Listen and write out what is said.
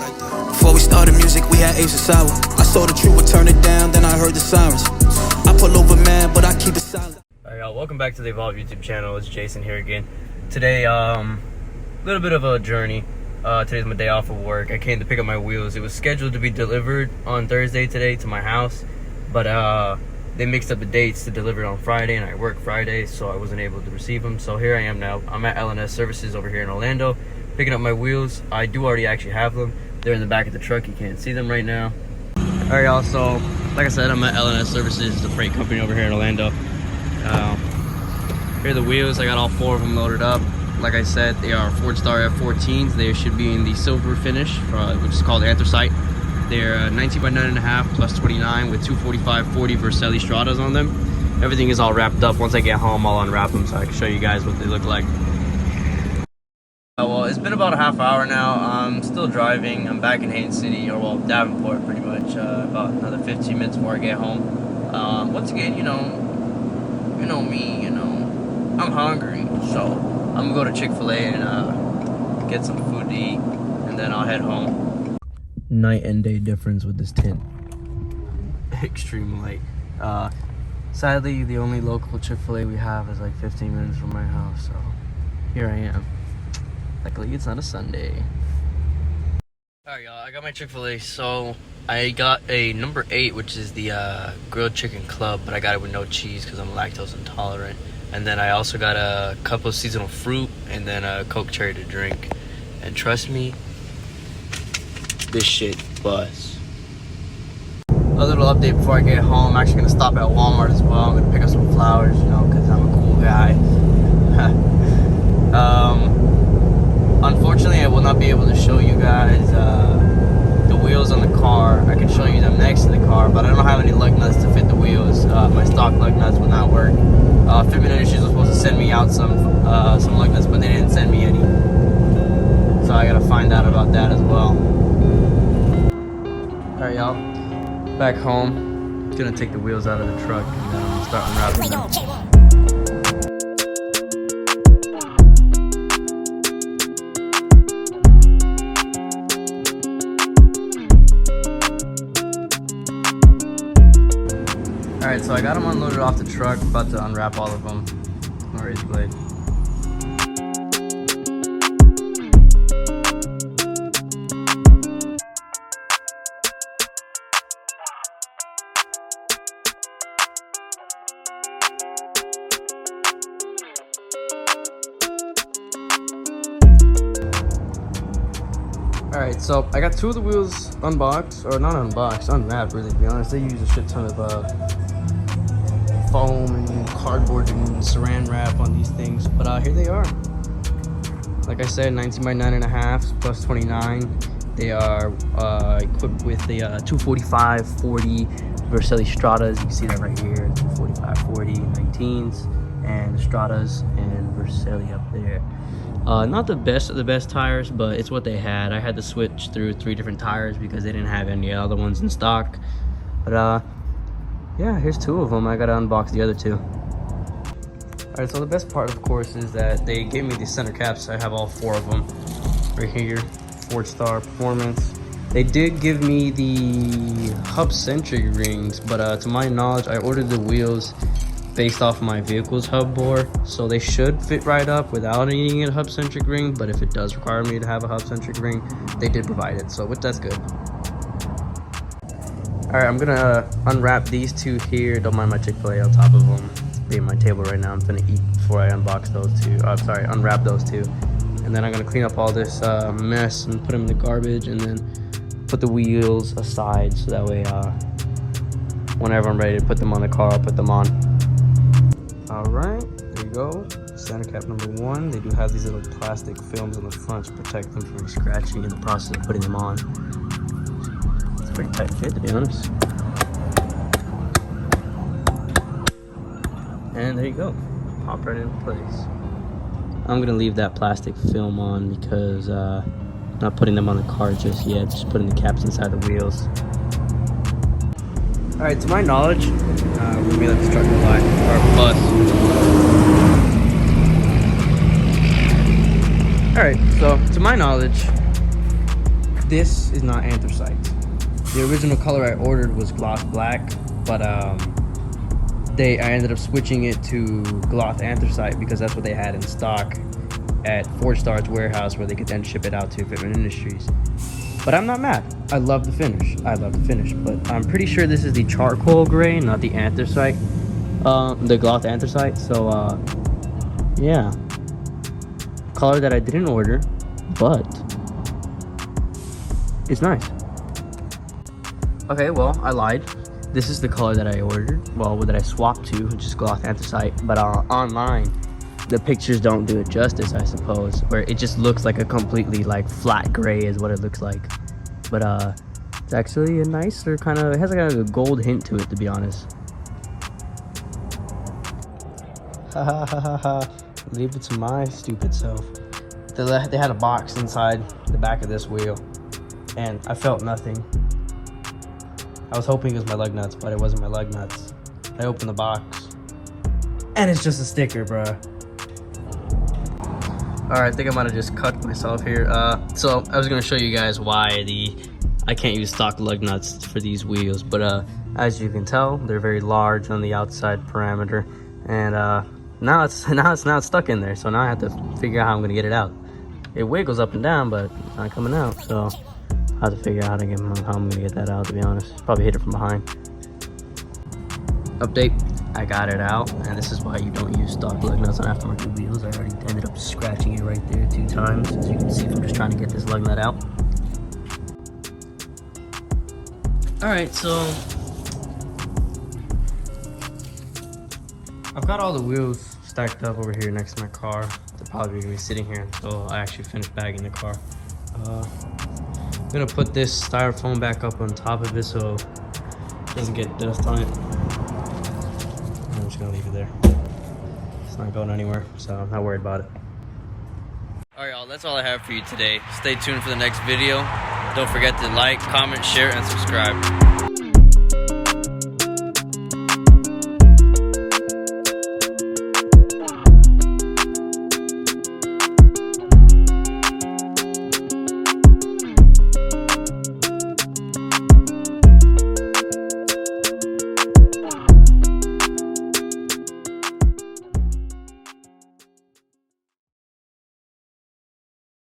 Before we started music, we had Ace and Sour. I saw the truth, would turn it down, then I heard the sirens. I pull over, man, but I keep it silent. Alright, y'all, welcome back to the Evolve YouTube channel. It's Jason here again. Today, little bit of a journey. Today's my day off of work. I came to pick up my wheels. It was scheduled to be delivered on Thursday today to my house, but they mixed up the dates to deliver it on Friday, and I work Friday, so I wasn't able to receive them. So here I am now. I'm at LNS Services over here in Orlando, picking up my wheels. I do already actually have them. They're in the back of the truck. You can't see them right now. Alright, y'all, so like I said, I'm at LNS Services, the freight company over here in Orlando. Here are the wheels. I got all 4 of them loaded up. Like I said, they are Ford Star F14s. They should be in the silver finish, which is called anthracite. They're 19 by 9.5 plus 29 with 245/40 Vercelli Stratas on them. Everything is all wrapped up. Once I get home, I'll unwrap them so I can show you guys what they look like. Well, it's been about a half hour now. I'm still driving. I'm back in Haines City, or well, Davenport, pretty much. About another 15 minutes before I get home. Once again, you know me. I'm hungry, so I'm gonna go to Chick-fil-A and get some food to eat, and then I'll head home. Night and day difference with this tint. Extreme light. Sadly, the only local Chick-fil-A we have is like 15 minutes from my house, so here I am. Luckily, it's not a Sunday. Alright, y'all, I got my Chick-fil-A. So I got a number 8, which is the grilled chicken club, but I got it with no cheese because I'm lactose intolerant. And then I also got a couple of seasonal fruit and then a Coke cherry to drink. And trust me, this shit buzz. A little update before I get home. I'm actually gonna stop at Walmart as well. I'm gonna pick up some flowers, because I'm a cool guy. Unfortunately, I will not be able to show you guys the wheels on the car. I can show you them next to the car, but I don't have any lug nuts to fit the wheels. My stock lug nuts will not work. Fitment Industries was supposed to send me out some lug nuts, but they didn't send me any. So I gotta find out about that as well. Alright, y'all. Back home. I'm gonna take the wheels out of the truck and then I'm gonna start unwrapping them. Alright, so I got them unloaded off the truck, about to unwrap all of them. My razor blade. Alright, so I got 2 of the wheels unboxed, or not unboxed, unwrapped really, to be honest. They use a shit ton of foam and cardboard and saran wrap on these things, but here they are. Like I said, 19 by 9.5 plus 29. They are equipped with the 245/40 Vercelli Stratas. You can see that right here, 245/40 19s, and the Stratas and Vercelli up there. Not the best of the best tires, but it's what they had. I had to switch through 3 different tires because they didn't have any other ones in stock. But yeah, here's 2 of them. I gotta unbox the other 2. Alright, so the best part, of course, is that they gave me the center caps. I have all 4 of them right here. Ford Star Performance. They did give me the hub-centric rings, but to my knowledge, I ordered the wheels based off my vehicle's hub bore, so they should fit right up without needing a hub-centric ring. But if it does require me to have a hub-centric ring, they did provide it, so that's good. Alright, I'm gonna unwrap these 2 here. Don't mind my Chick-fil-A on top of them. It's being my table right now. I'm gonna eat before I unbox those 2. Unwrap those 2. And then I'm gonna clean up all this mess and put them in the garbage, and then put the wheels aside so that way whenever I'm ready to put them on the car, I'll put them on. Alright, there you go. Center cap number 1. They do have these little plastic films on the front to protect them from scratching in the process of putting them on. Pretty tight fit, to be honest. And there you go, pop right into place. I'm gonna leave that plastic film on because I'm not putting them on the car just yet, just putting the caps inside the wheels. Alright, to my knowledge, let me let this truck go by, or bus. Alright, so to my knowledge, this is not anthracite. The original color I ordered was gloss black, but I ended up switching it to gloss anthracite because that's what they had in stock at 4Star's warehouse, where they could then ship it out to Fitment Industries. But I'm not mad. I love the finish. But I'm pretty sure this is the charcoal gray, not the anthracite, the gloss anthracite. So yeah, color that I didn't order, but it's nice. Okay, well, I lied. This is the color that I ordered. Well, that I swapped to, which is gloss anthracite. But online, the pictures don't do it justice, I suppose. Where it just looks like a completely like flat gray is what it looks like. But it's actually a nicer kind of. It has like a gold hint to it, to be honest. Ha ha ha ha ha. Leave it to my stupid self. They had a box inside the back of this wheel, and I felt nothing. I was hoping it was my lug nuts, but it wasn't my lug nuts. I opened the box, and it's just a sticker, bruh. Alright, I think I might have just cut myself here. So I was gonna show you guys why I can't use stock lug nuts for these wheels, but as you can tell, they're very large on the outside parameter, and now it's stuck in there. So now I have to figure out how I'm gonna get it out. It wiggles up and down, but it's not coming out. So I have to figure out how I'm gonna get that out, to be honest. Probably hit it from behind. Update, I got it out, and this is why you don't use stock lug nuts on aftermarket wheels. I already ended up scratching it right there 2 times, as you can see if I'm just trying to get this lug nut out. Alright, so I've got all the wheels stacked up over here next to my car. They're probably gonna be sitting here until I actually finish bagging the car. I'm gonna put this styrofoam back up on top of it so it doesn't get dust on it. I'm just gonna leave it there. It's not going anywhere, so I'm not worried about it. Alright y'all, that's all I have for you today. Stay tuned for the next video. Don't forget to like, comment, share, and subscribe.